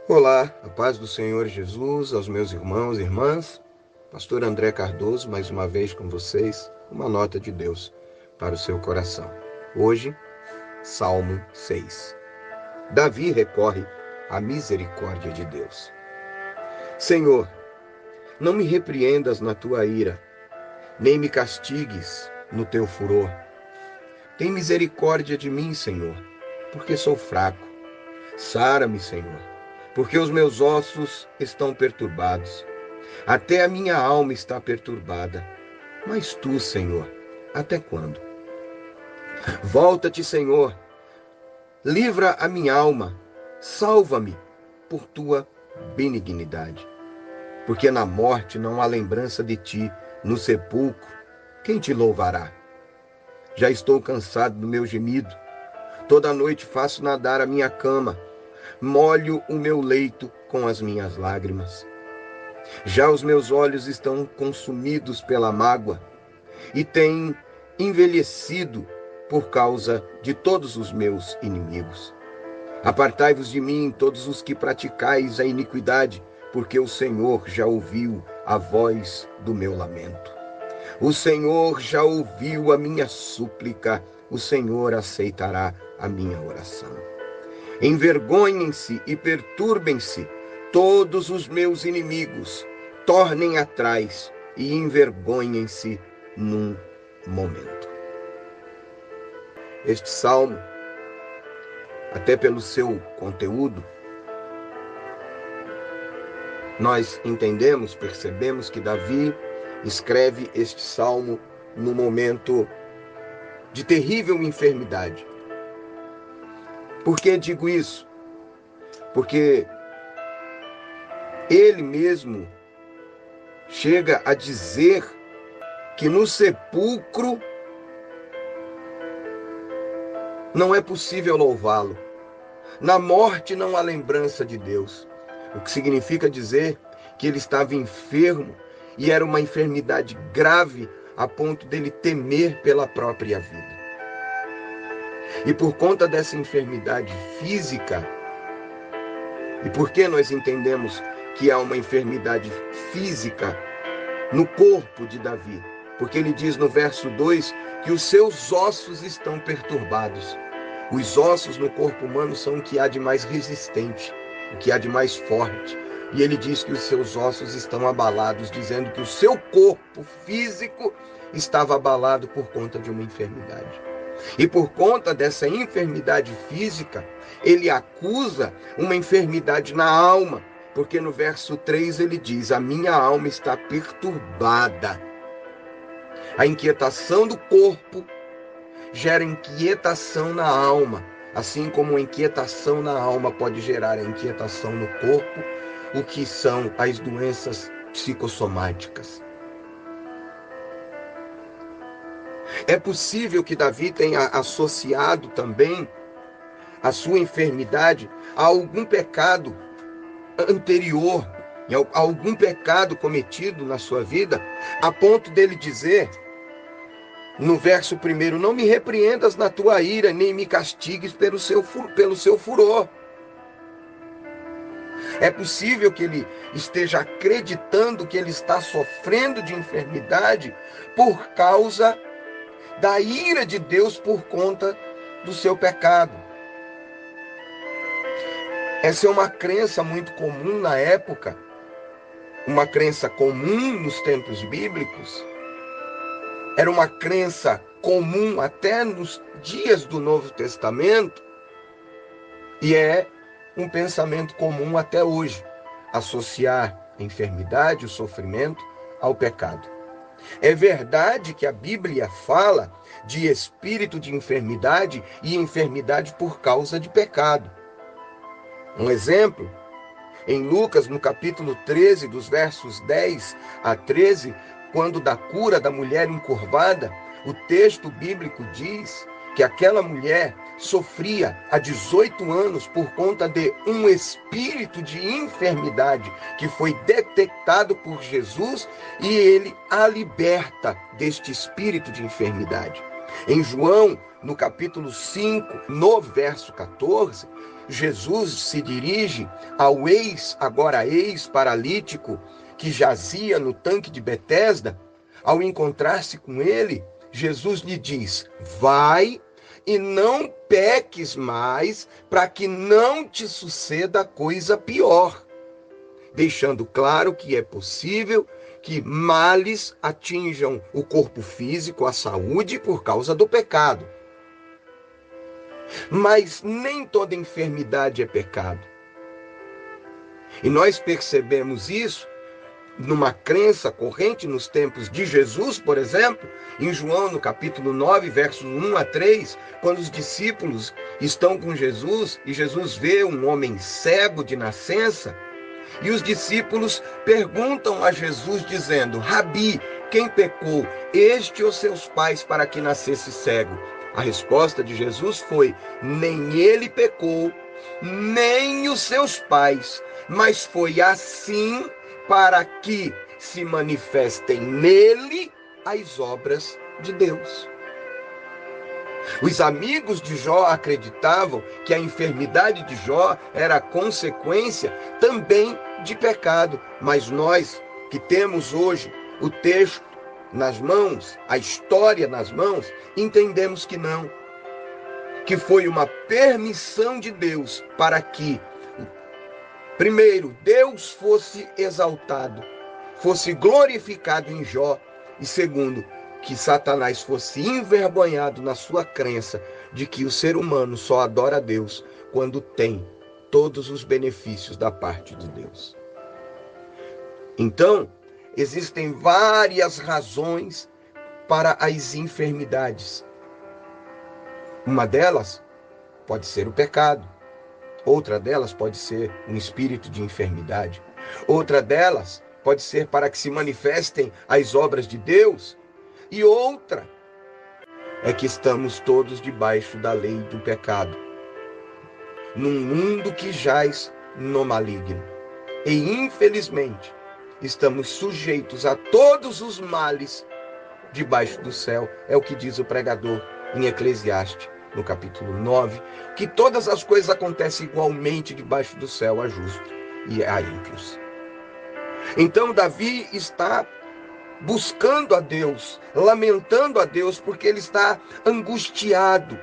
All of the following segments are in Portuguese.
Olá, a paz do Senhor Jesus, aos meus irmãos e irmãs. Pastor André Cardoso, mais uma vez com vocês, uma nota de Deus para o seu coração. Hoje, Salmo 6. Davi recorre à misericórdia de Deus. Senhor, não me repreendas na tua ira, nem me castigues no teu furor. Tem misericórdia de mim, Senhor, porque sou fraco. Sara-me, Senhor, porque os meus ossos estão perturbados. Até a minha alma está perturbada. Mas tu, Senhor, até quando? Volta-te, Senhor, livra a minha alma, salva-me por tua benignidade. Porque na morte não há lembrança de ti, no sepulcro, quem te louvará? Já estou cansado do meu gemido, toda noite faço nadar a minha cama, molho o meu leito com as minhas lágrimas. Já os meus olhos estão consumidos pela mágoa e têm envelhecido por causa de todos os meus inimigos. Apartai-vos de mim, todos os que praticais a iniquidade, porque o Senhor já ouviu a voz do meu lamento. O Senhor já ouviu a minha súplica, o Senhor aceitará a minha oração. Envergonhem-se e perturbem-se todos os meus inimigos, tornem atrás e envergonhem-se num momento. Este salmo, até pelo seu conteúdo, nós entendemos, percebemos que Davi escreve este salmo no momento de terrível enfermidade. Por que digo isso? Porque ele mesmo chega a dizer que no sepulcro não é possível louvá-lo. Na morte não há lembrança de Deus. O que significa dizer que ele estava enfermo e era uma enfermidade grave a ponto dele temer pela própria vida. E por conta dessa enfermidade física, e por que nós entendemos que há uma enfermidade física no corpo de Davi? Porque ele diz no verso 2 que os seus ossos estão perturbados. Os ossos no corpo humano são o que há de mais resistente, o que há de mais forte. E ele diz que os seus ossos estão abalados, dizendo que o seu corpo físico estava abalado por conta de uma enfermidade. E por conta dessa enfermidade física, ele acusa uma enfermidade na alma, porque no verso 3 ele diz: a minha alma está perturbada. A inquietação do corpo gera inquietação na alma, assim como a inquietação na alma pode gerar a inquietação no corpo, o que são as doenças psicossomáticas. É possível que Davi tenha associado também a sua enfermidade a algum pecado anterior, a algum pecado cometido na sua vida, a ponto dele dizer, no verso 1, não me repreendas na tua ira, nem me castigues pelo seu furor. É possível que ele esteja acreditando que ele está sofrendo de enfermidade por causa da ira de Deus por conta do seu pecado. Essa é uma crença muito comum na época, uma crença comum nos tempos bíblicos, era uma crença comum até nos dias do Novo Testamento, e é um pensamento comum até hoje, associar a enfermidade, o sofrimento, ao pecado. É verdade que a Bíblia fala de espírito de enfermidade e enfermidade por causa de pecado. Um exemplo, em Lucas, no capítulo 13, dos versos 10 a 13, quando da cura da mulher encurvada, o texto bíblico diz que aquela mulher sofria há 18 anos por conta de um espírito de enfermidade que foi detectado por Jesus e ele a liberta deste espírito de enfermidade. Em João, no capítulo 5, no verso 14, Jesus se dirige ao agora ex-paralítico, que jazia no tanque de Betesda. Ao encontrar-se com ele, Jesus lhe diz: vai e não peques mais, para que não te suceda coisa pior. Deixando claro que é possível que males atinjam o corpo físico, a saúde, por causa do pecado. Mas nem toda enfermidade é pecado. E nós percebemos isso numa crença corrente nos tempos de Jesus, por exemplo, em João, no capítulo 9, versos 1 a 3, quando os discípulos estão com Jesus e Jesus vê um homem cego de nascença, e os discípulos perguntam a Jesus dizendo: Rabi, quem pecou, este ou seus pais, para que nascesse cego? A resposta de Jesus foi: nem ele pecou, nem os seus pais, mas foi assim para que se manifestem nele as obras de Deus. Os amigos de Jó acreditavam que a enfermidade de Jó era consequência também de pecado, mas nós que temos hoje o texto nas mãos, a história nas mãos, entendemos que não, que foi uma permissão de Deus para que, primeiro, Deus fosse exaltado, fosse glorificado em Jó, e segundo, que Satanás fosse envergonhado na sua crença de que o ser humano só adora a Deus quando tem todos os benefícios da parte de Deus. Então, existem várias razões para as enfermidades. Uma delas pode ser o pecado. Outra delas pode ser um espírito de enfermidade. Outra delas pode ser para que se manifestem as obras de Deus. E outra é que estamos todos debaixo da lei do pecado, num mundo que jaz no maligno. E, infelizmente, estamos sujeitos a todos os males debaixo do céu. É o que diz o pregador em Eclesiastes, no capítulo 9, que todas as coisas acontecem igualmente debaixo do céu a justos e a ímpios. Então, Davi está buscando a Deus, lamentando a Deus, porque ele está angustiado,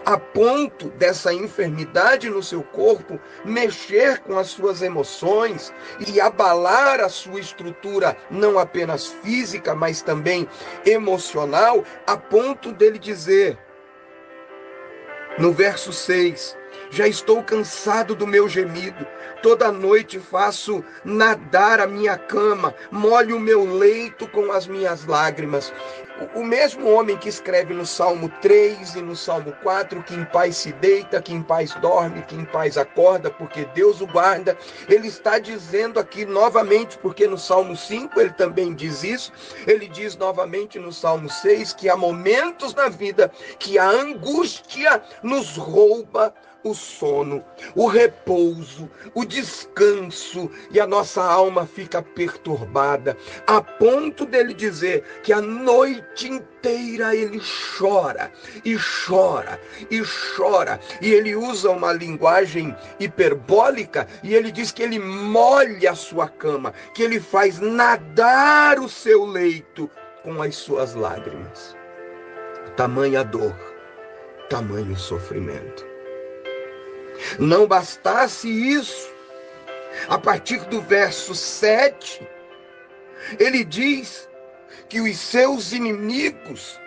a ponto dessa enfermidade no seu corpo mexer com as suas emoções e abalar a sua estrutura, não apenas física, mas também emocional, a ponto dele dizer, no verso 6, já estou cansado do meu gemido, toda noite faço nadar a minha cama, molho o meu leito com as minhas lágrimas. O mesmo homem que escreve no Salmo 3 e no Salmo 4, que em paz se deita, que em paz dorme, que em paz acorda, porque Deus o guarda, ele está dizendo aqui novamente, porque no Salmo 5 ele também diz isso, ele diz novamente no Salmo 6, que há momentos na vida que a angústia nos rouba o sono, o repouso, o descanso, e a nossa alma fica perturbada, a ponto dele dizer que a noite inteira ele chora, e chora, e chora, e ele usa uma linguagem hiperbólica, e ele diz que ele molha a sua cama, que ele faz nadar o seu leito com as suas lágrimas. Tamanha dor, tamanho sofrimento. Não bastasse isso, a partir do verso 7, ele diz que os seus inimigos,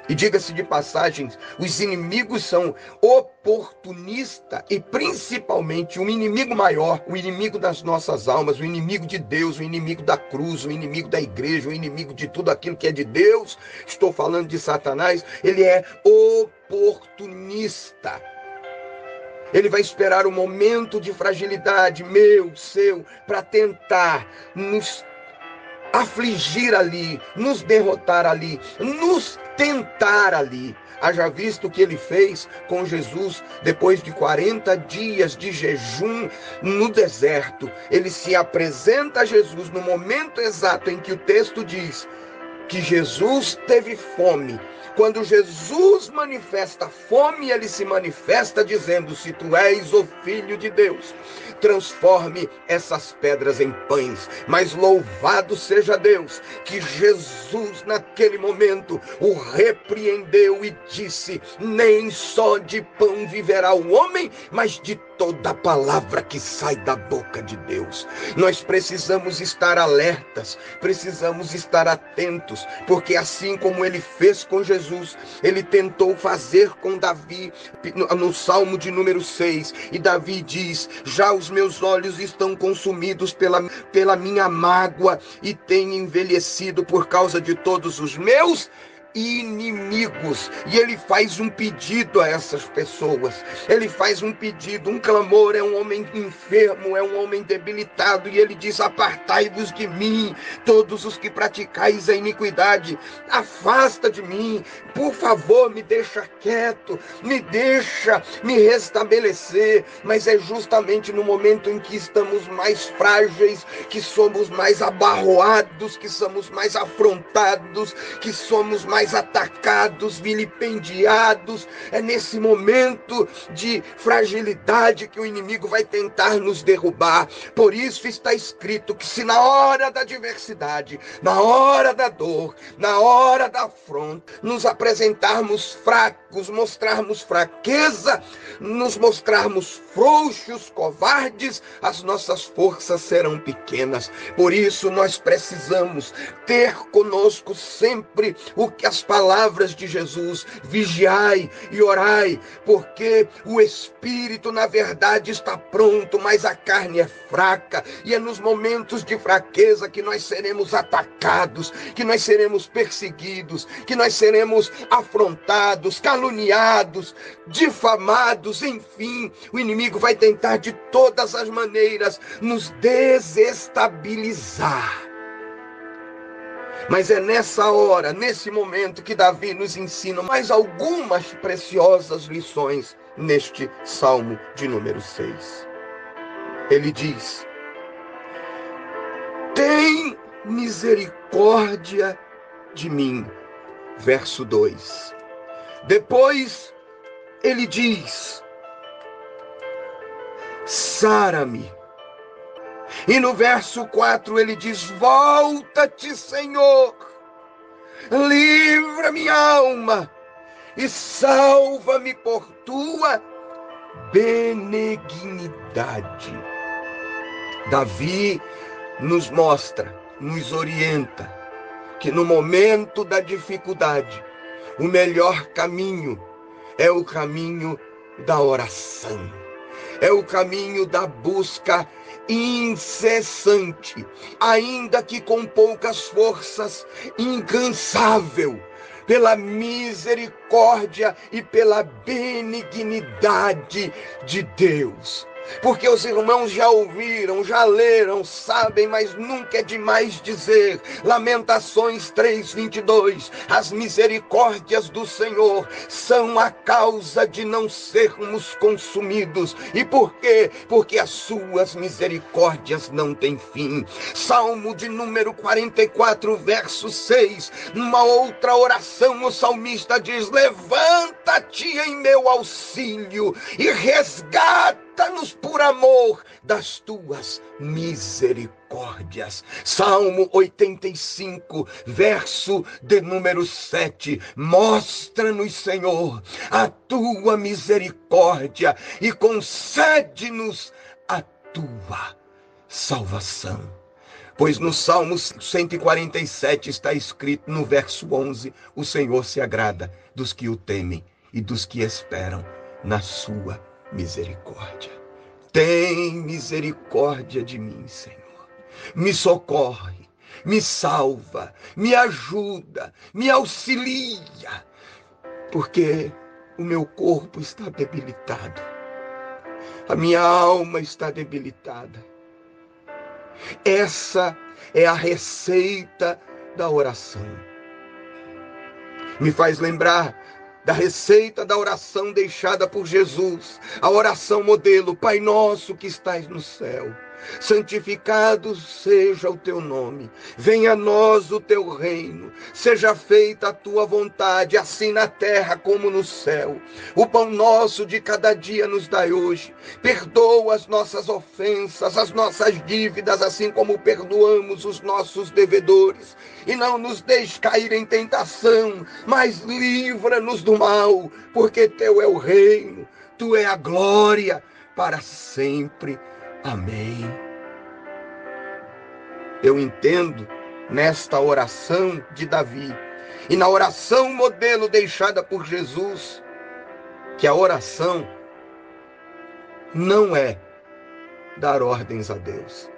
e diga-se de passagem, os inimigos são oportunistas e principalmente um inimigo maior, o inimigo das nossas almas, o inimigo de Deus, o inimigo da cruz, o inimigo da igreja, o inimigo de tudo aquilo que é de Deus. Estou falando de Satanás, ele é oportunista. Ele vai esperar um momento de fragilidade, meu, seu, para tentar nos afligir ali, nos derrotar ali, nos tentar ali. Haja visto o que ele fez com Jesus depois de 40 dias de jejum no deserto. Ele se apresenta a Jesus no momento exato em que o texto diz que Jesus teve fome. Quando Jesus manifesta fome, ele se manifesta dizendo: se tu és o Filho de Deus, transforme essas pedras em pães. Mas louvado seja Deus, que Jesus naquele momento o repreendeu e disse: nem só de pão viverá o homem, mas de toda palavra que sai da boca de Deus. Nós precisamos estar alertas, precisamos estar atentos, porque assim como ele fez com Jesus, ele tentou fazer com Davi, no Salmo de número 6, e Davi diz: já os meus olhos estão consumidos pela minha mágoa, e tenho envelhecido por causa de todos os meus inimigos. E ele faz um pedido a essas pessoas, ele faz um pedido, um clamor. É um homem enfermo, é um homem debilitado, e ele diz: apartai-vos de mim, todos os que praticais a iniquidade, afasta de mim, por favor, me deixa quieto, me deixa me restabelecer. Mas é justamente no momento em que estamos mais frágeis, que somos mais abarroados, que somos mais afrontados, que somos mais atacados, vilipendiados, é nesse momento de fragilidade que o inimigo vai tentar nos derrubar. Por isso está escrito que se na hora da adversidade, na hora da dor, na hora da afronta, nos apresentarmos fracos, mostrarmos fraqueza, nos mostrarmos frouxos, covardes, as nossas forças serão pequenas. Por isso nós precisamos ter conosco sempre as palavras de Jesus: vigiai e orai, porque o espírito na verdade está pronto, mas a carne é fraca. E é nos momentos de fraqueza que nós seremos atacados, que nós seremos perseguidos, que nós seremos afrontados, caluniados, difamados. Enfim, o inimigo vai tentar de todas as maneiras nos desestabilizar. Mas é nessa hora, nesse momento, que Davi nos ensina mais algumas preciosas lições neste Salmo de número 6. Ele diz: tem misericórdia de mim. Verso 2. Depois ele diz: sara-me. E no verso 4 ele diz: volta-te, Senhor, livra minha alma e salva-me por tua benignidade. Davi nos mostra, nos orienta, que no momento da dificuldade, o melhor caminho é o caminho da oração, é o caminho da busca incessante, ainda que com poucas forças, incansável, pela misericórdia e pela benignidade de Deus. Porque os irmãos já ouviram, já leram, sabem, mas nunca é demais dizer. Lamentações 3:22. As misericórdias do Senhor são a causa de não sermos consumidos. E por quê? Porque as suas misericórdias não têm fim. Salmo de número 44, verso 6. Numa outra oração, o salmista diz: levanta-te em meu auxílio e resgata-nos por amor das tuas misericórdias. Salmo 85, verso de número 7. Mostra-nos, Senhor, a tua misericórdia e concede-nos a tua salvação. Pois no Salmo 147 está escrito no verso 11: o Senhor se agrada dos que o temem e dos que esperam na sua misericórdia. Tem misericórdia de mim, Senhor. Me socorre, me salva, me ajuda, me auxilia, porque o meu corpo está debilitado, a minha alma está debilitada. Essa é a receita da oração. Me faz lembrar da receita da oração deixada por Jesus, a oração modelo: Pai nosso que estais no céu, Santificado seja o teu nome, venha a nós o teu reino, seja feita a tua vontade, assim na terra como no céu. O pão nosso de cada dia nos dai hoje, perdoa as nossas ofensas, as nossas dívidas, assim como perdoamos os nossos devedores, e não nos deixe cair em tentação, mas livra-nos do mal, porque teu é o reino, tu é a glória, para sempre. Amém. Eu entendo nesta oração de Davi e na oração modelo deixada por Jesus, que a oração não é dar ordens a Deus.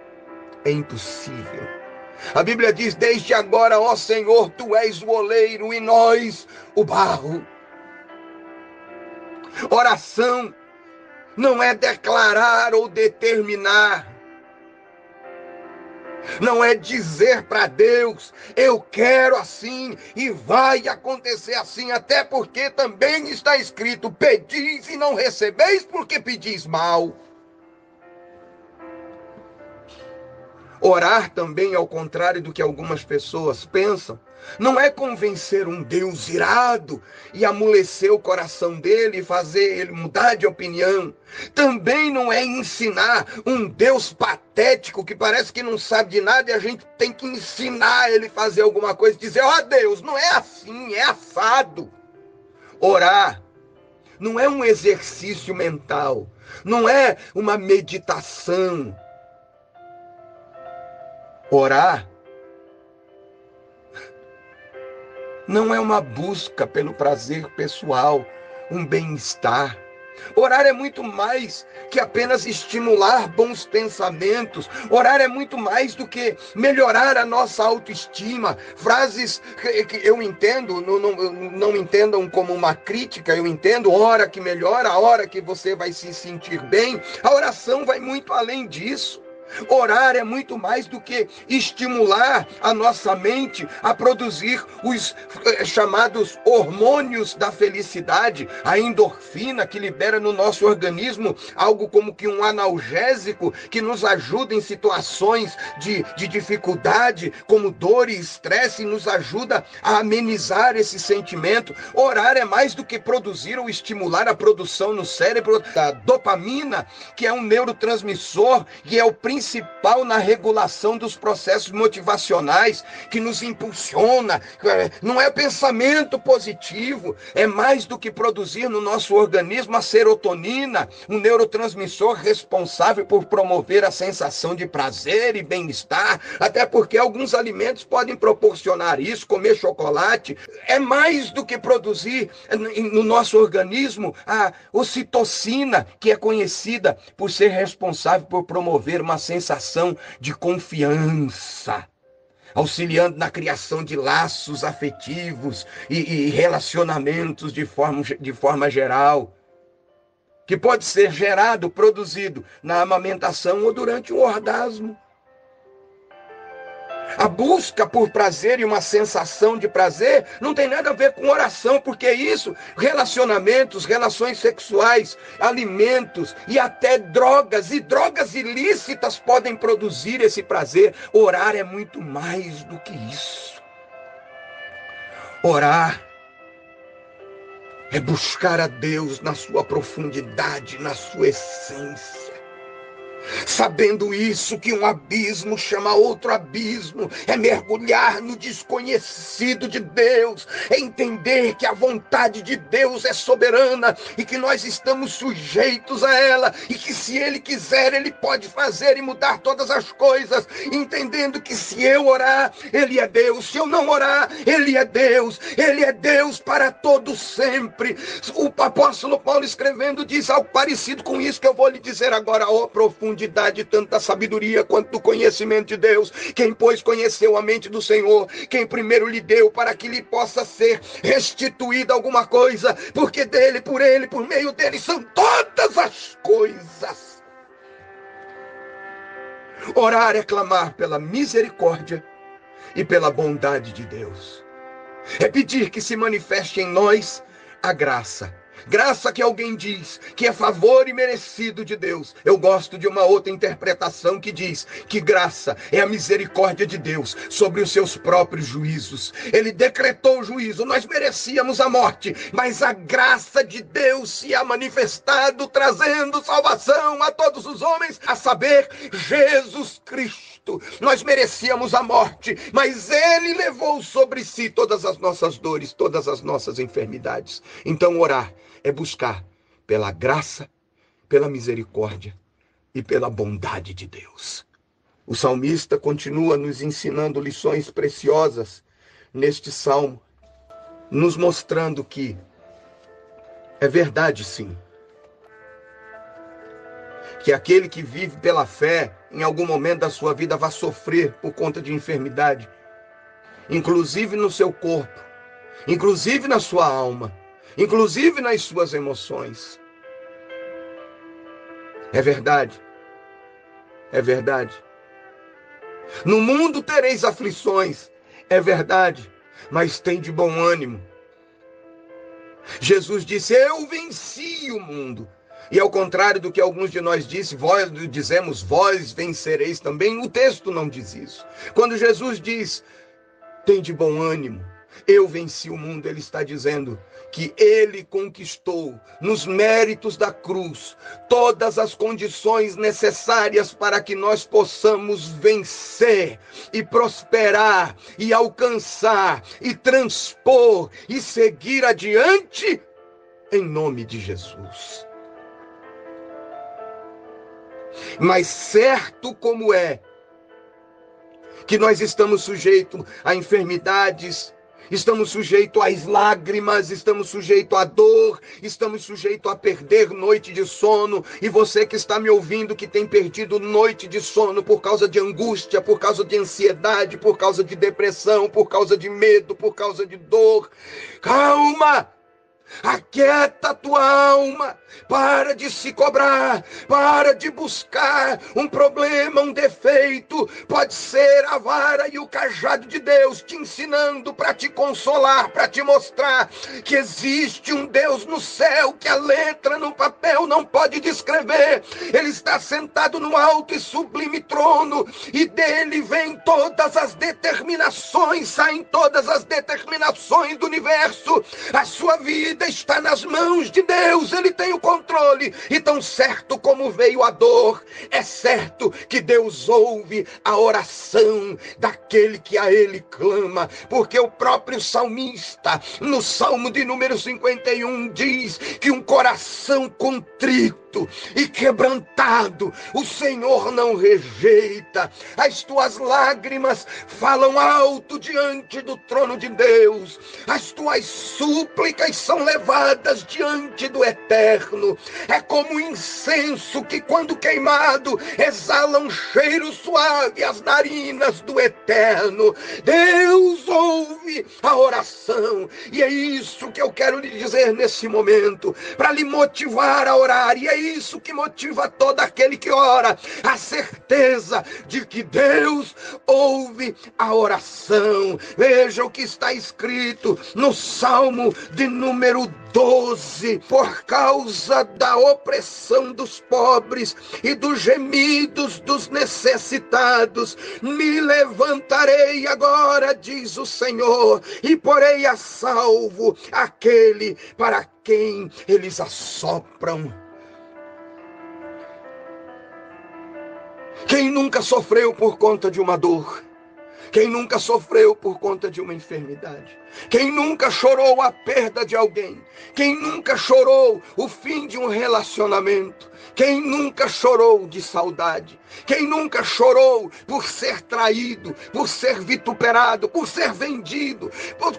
É impossível. A Bíblia diz: desde agora, ó Senhor, tu és o oleiro e nós o barro. Oração não é declarar ou determinar. Não é dizer para Deus: eu quero assim e vai acontecer assim, até porque também está escrito: pedis e não recebeis porque pedis mal. Orar também, ao contrário do que algumas pessoas pensam, não é convencer um Deus irado e amolecer o coração dele e fazer ele mudar de opinião. Também não é ensinar um Deus patético que parece que não sabe de nada e a gente tem que ensinar ele a fazer alguma coisa e dizer: ó Deus, não é assim, é assado. Orar não é um exercício mental, não é uma meditação. Orar não é uma busca pelo prazer pessoal, um bem-estar. Orar é muito mais que apenas estimular bons pensamentos. Orar é muito mais do que melhorar a nossa autoestima. Frases que eu entendo, não entendam como uma crítica, eu entendo: hora que melhora, a hora que você vai se sentir bem. A oração vai muito além disso. Orar é muito mais do que estimular a nossa mente a produzir os chamados hormônios da felicidade, a endorfina que libera no nosso organismo algo como que um analgésico que nos ajuda em situações de dificuldade, como dor e estresse, e nos ajuda a amenizar esse sentimento. Orar é mais do que produzir ou estimular a produção no cérebro da dopamina, que é um neurotransmissor e é o principal na regulação dos processos motivacionais, que nos impulsiona. Não é pensamento positivo, é mais do que produzir no nosso organismo a serotonina, um neurotransmissor responsável por promover a sensação de prazer e bem-estar, até porque alguns alimentos podem proporcionar isso. Comer chocolate é mais do que produzir no nosso organismo a ocitocina, que é conhecida por ser responsável por promover uma sensação de confiança, auxiliando na criação de laços afetivos e relacionamentos de forma geral, que pode ser gerado, produzido na amamentação ou durante o orgasmo. A busca por prazer e uma sensação de prazer não tem nada a ver com oração, porque isso, relacionamentos, relações sexuais, alimentos e até drogas, e drogas ilícitas podem produzir esse prazer. Orar é muito mais do que isso. Orar é buscar a Deus na sua profundidade, na sua essência. Sabendo isso, que um abismo chama outro abismo, é mergulhar no desconhecido de Deus, é entender que a vontade de Deus é soberana e que nós estamos sujeitos a ela, e que se Ele quiser, Ele pode fazer e mudar todas as coisas, entendendo que se eu orar, Ele é Deus; se eu não orar, Ele é Deus para todo sempre. O apóstolo Paulo, escrevendo, diz algo parecido com isso que eu vou lhe dizer agora: ó profundidade tanto da sabedoria quanto do conhecimento de Deus. Quem, pois, conheceu a mente do Senhor? Quem primeiro lhe deu para que lhe possa ser restituída alguma coisa? Porque dele, por ele, por meio dele são todas as coisas. Orar é clamar pela misericórdia e pela bondade de Deus. É pedir que se manifeste em nós a graça, Graça que alguém diz que é favor imerecido de Deus. Eu gosto de uma outra interpretação que diz que graça é a misericórdia de Deus sobre os seus próprios juízos. Ele decretou o juízo, nós merecíamos a morte, mas a graça de Deus se ha manifestado, trazendo salvação a todos os homens, a saber, Jesus Cristo. Nós merecíamos a morte, mas Ele levou sobre si todas as nossas dores, todas as nossas enfermidades. Então orar é buscar pela graça, pela misericórdia e pela bondade de Deus. O salmista continua nos ensinando lições preciosas neste salmo, nos mostrando que é verdade, sim, que aquele que vive pela fé, em algum momento da sua vida, vai sofrer por conta de enfermidade, inclusive no seu corpo, inclusive na sua alma, inclusive nas suas emoções. É verdade. É verdade. No mundo tereis aflições. É verdade. Mas tem de bom ânimo. Jesus disse, eu venci o mundo. E ao contrário do que alguns de nós dizemos, vós vencereis também, o texto não diz isso. Quando Jesus diz, tem de bom ânimo, eu venci o mundo, ele está dizendo que ele conquistou nos méritos da cruz todas as condições necessárias para que nós possamos vencer e prosperar e alcançar e transpor e seguir adiante em nome de Jesus. Mas certo como é que nós estamos sujeitos a enfermidades, estamos sujeitos às lágrimas, estamos sujeitos à dor, estamos sujeitos a perder noite de sono. E você que está me ouvindo, que tem perdido noite de sono por causa de angústia, por causa de ansiedade, por causa de depressão, por causa de medo, por causa de dor, calma! Aquieta a tua alma, para de se cobrar, para de buscar um problema, um defeito. Pode ser a vara e o cajado de Deus te ensinando para te consolar, para te mostrar que existe um Deus no céu que a letra no papel não pode descrever. Ele está sentado no alto e sublime trono, e dele vêm todas as determinações, saem todas as determinações do universo. A sua vida está nas mãos de Deus, ele tem o controle. E tão certo como veio a dor, é certo que Deus ouve a oração daquele que a ele clama, porque o próprio salmista, no Salmo de número 51, diz que um coração contrito e quebrantado o Senhor não rejeita. As tuas lágrimas falam alto diante do trono de Deus, as tuas súplicas são levadas diante do Eterno. É como um incenso que, quando queimado, exala um cheiro suave às narinas do Eterno. Deus ouve a oração, e é isso que eu quero lhe dizer nesse momento, para lhe motivar a orar. E é isso que motiva todo aquele que ora, a certeza de que Deus ouve a oração. Veja o que está escrito no Salmo de número 12, por causa da opressão dos pobres e dos gemidos dos necessitados, me levantarei agora, diz o Senhor, e porei a salvo aquele para quem eles assopram. Quem nunca sofreu por conta de uma dor? Quem nunca sofreu por conta de uma enfermidade? Quem nunca chorou a perda de alguém? Quem nunca chorou o fim de um relacionamento? Quem nunca chorou de saudade? Quem nunca chorou por ser traído, por ser vituperado, por ser vendido?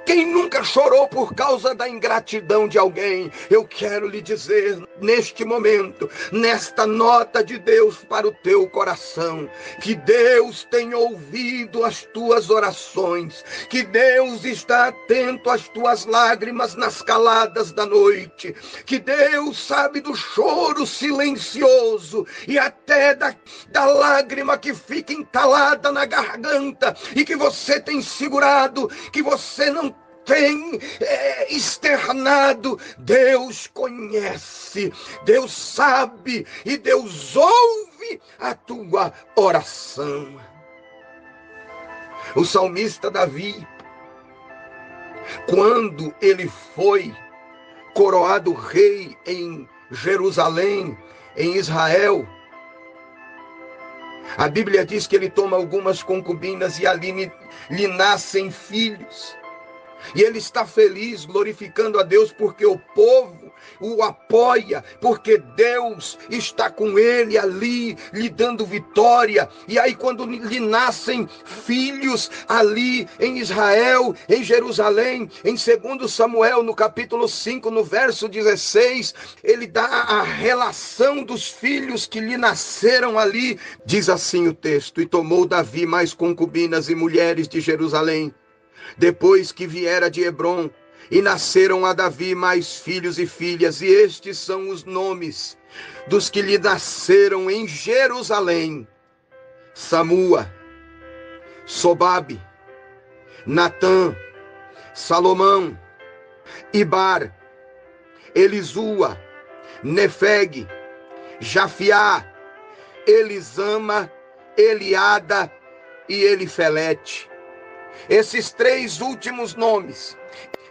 Quem nunca chorou por causa da ingratidão de alguém? Eu quero lhe dizer neste momento, nesta nota de Deus para o teu coração, que Deus tem ouvido as tuas orações, que Deus está atento às tuas lágrimas nas caladas da noite, que Deus sabe do choro silencioso e até da lágrima que fica entalada na garganta e que você tem segurado, que você não tem externado, Deus conhece, Deus sabe e Deus ouve a tua oração. O salmista Davi, quando ele foi coroado rei em Jerusalém, em Israel, a Bíblia diz que ele toma algumas concubinas e ali lhe nascem filhos. E ele está feliz, glorificando a Deus, porque o povo o apoia, porque Deus está com ele ali, lhe dando vitória. E aí quando lhe nascem filhos ali em Israel, em Jerusalém, em 2 Samuel, no capítulo 5, no verso 16, ele dá a relação dos filhos que lhe nasceram ali. Diz assim o texto: e tomou Davi mais concubinas e mulheres de Jerusalém, depois que viera de Hebrom, e nasceram a Davi mais filhos e filhas, e estes são os nomes dos que lhe nasceram em Jerusalém: Samua, Sobabe, Natã, Salomão, Ibar, Elisua, Nefeg, Jafiá, Elisama, Eliada e Elifelete. Esses três últimos nomes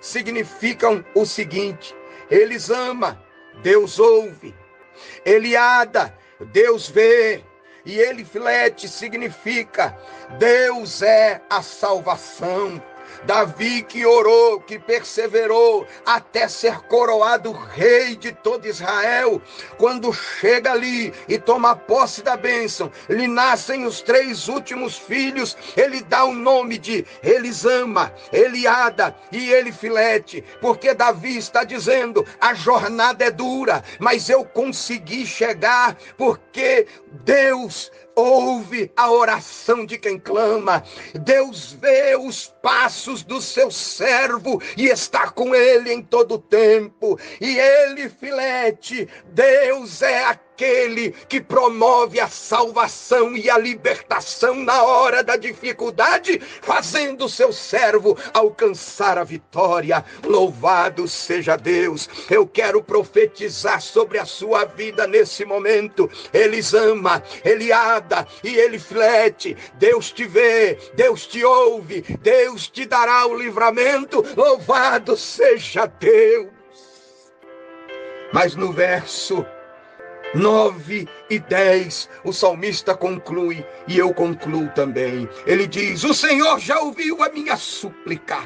significam o seguinte: Elisama, Deus ouve; Eliada, Deus vê; e Elifilete significa Deus é a salvação. Davi, que orou, que perseverou até ser coroado rei de todo Israel, quando chega ali e toma posse da bênção, lhe nascem os três últimos filhos, ele dá o nome de Elisama, Eliada e Elifilete, porque Davi está dizendo: a jornada é dura, mas eu consegui chegar, porque Deus ouve a oração de quem clama. Deus vê os passos do seu servo e está com ele em todo o tempo. E Elifilete, Deus é aquele que promove a salvação e a libertação na hora da dificuldade, fazendo o seu servo alcançar a vitória. Louvado seja Deus. Eu quero profetizar sobre a sua vida nesse momento. Elisama, Eliada e Elifilete, Deus te vê, Deus te ouve, Deus te dará o livramento. Louvado seja Deus. Mas no verso 9 e 10, o salmista conclui, e eu concluo também. Ele diz: o Senhor já ouviu a minha súplica,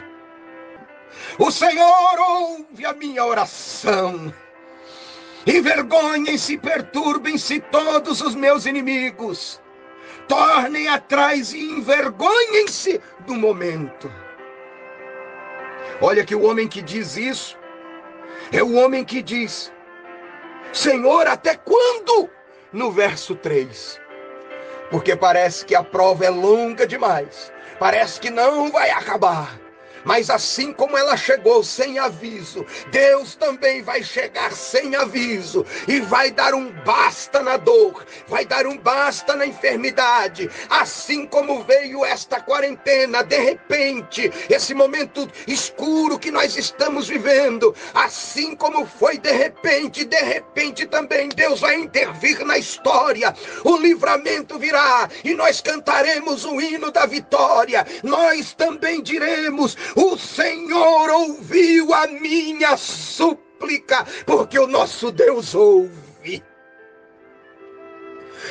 o Senhor ouve a minha oração. Envergonhem-se, perturbem-se todos os meus inimigos, tornem atrás e envergonhem-se do momento. Olha que o homem que diz isso é o homem que diz: Senhor, até quando? No verso 3. Porque parece que a prova é longa demais, parece que não vai acabar. Mas assim como ela chegou sem aviso, Deus também vai chegar sem aviso e vai dar um basta na dor, vai dar um basta na enfermidade. Assim como veio esta quarentena, de repente, esse momento escuro que nós estamos vivendo, assim como foi de repente também Deus vai intervir na história. O livramento virá e nós cantaremos o hino da vitória. Nós também diremos: o Senhor ouviu a minha súplica, porque o nosso Deus ouve.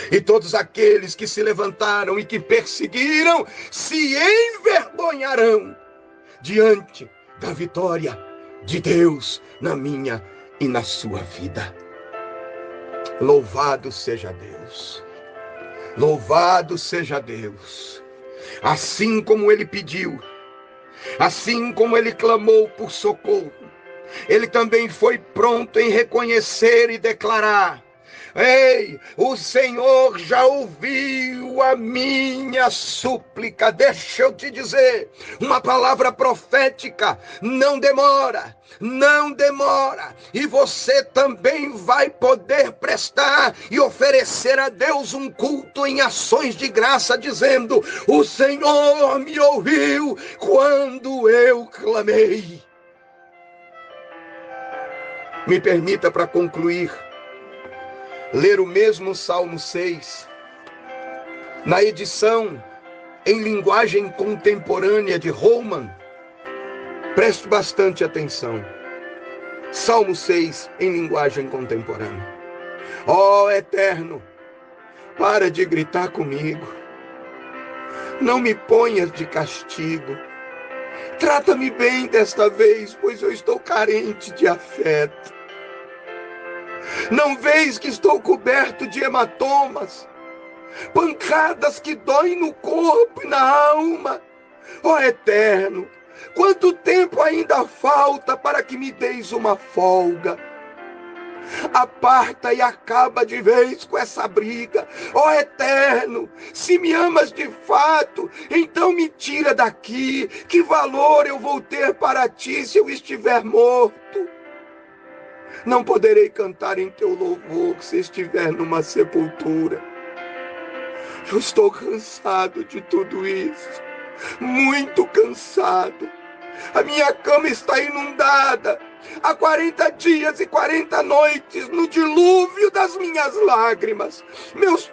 E todos aqueles que se levantaram e que perseguiram se envergonharão diante da vitória de Deus na minha e na sua vida. Louvado seja Deus. Louvado seja Deus. Assim como ele pediu, assim como ele clamou por socorro, ele também foi pronto em reconhecer e declarar: Ei, o Senhor já ouviu a minha súplica. Deixa eu te dizer, uma palavra profética não demora, não demora. E você também vai poder prestar e oferecer a Deus um culto em ações de graça, dizendo: o Senhor me ouviu quando eu clamei. Me permita, para concluir, ler o mesmo Salmo 6, na edição em linguagem contemporânea de Holman. Preste bastante atenção. Salmo 6 em linguagem contemporânea. Ó Eterno, para de gritar comigo. Não me ponhas de castigo. Trata-me bem desta vez, pois eu estou carente de afeto. Não vês que estou coberto de hematomas, pancadas que doem no corpo e na alma? Ó Eterno, quanto tempo ainda falta para que me deis uma folga? Aparta e acaba de vez com essa briga. Ó Eterno, se me amas de fato, então me tira daqui. Que valor eu vou ter para ti se eu estiver morto? Não poderei cantar em teu louvor se estiver numa sepultura. Eu estou cansado de tudo isso, muito cansado. A minha cama está inundada há 40 dias e 40 noites no dilúvio das minhas lágrimas.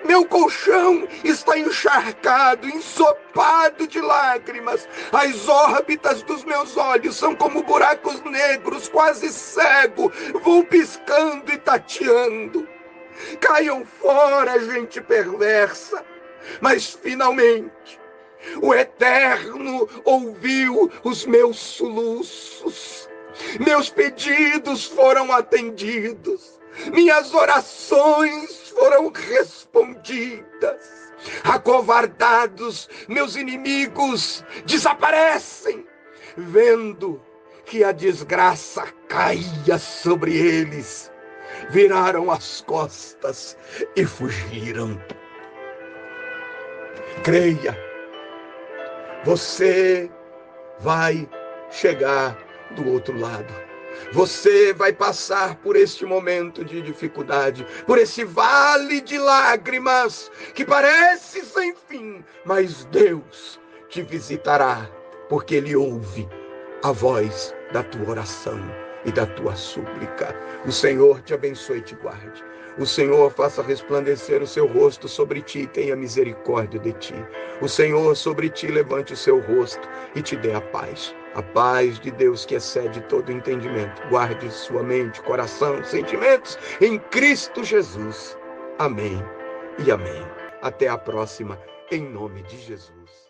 Meu colchão está encharcado, ensopado de lágrimas. As órbitas dos meus olhos são como buracos negros, quase cego. Vou piscando e tateando. Caiam fora, gente perversa. Mas finalmente o Eterno ouviu os meus soluços. Meus pedidos foram atendidos. Minhas orações foram respondidas. Acovardados, meus inimigos desaparecem, vendo que a desgraça caía sobre eles. Viraram as costas e fugiram. Creia, você vai chegar do outro lado. Você vai passar por este momento de dificuldade, por esse vale de lágrimas que parece sem fim, mas Deus te visitará, porque Ele ouve a voz da tua oração e da tua súplica. O Senhor te abençoe e te guarde. O Senhor faça resplandecer o seu rosto sobre ti e tenha misericórdia de ti. O Senhor sobre ti levante o seu rosto e te dê a paz. A paz de Deus que excede todo entendimento. Guarde sua mente, coração, sentimentos em Cristo Jesus. Amém e amém. Até a próxima, em nome de Jesus.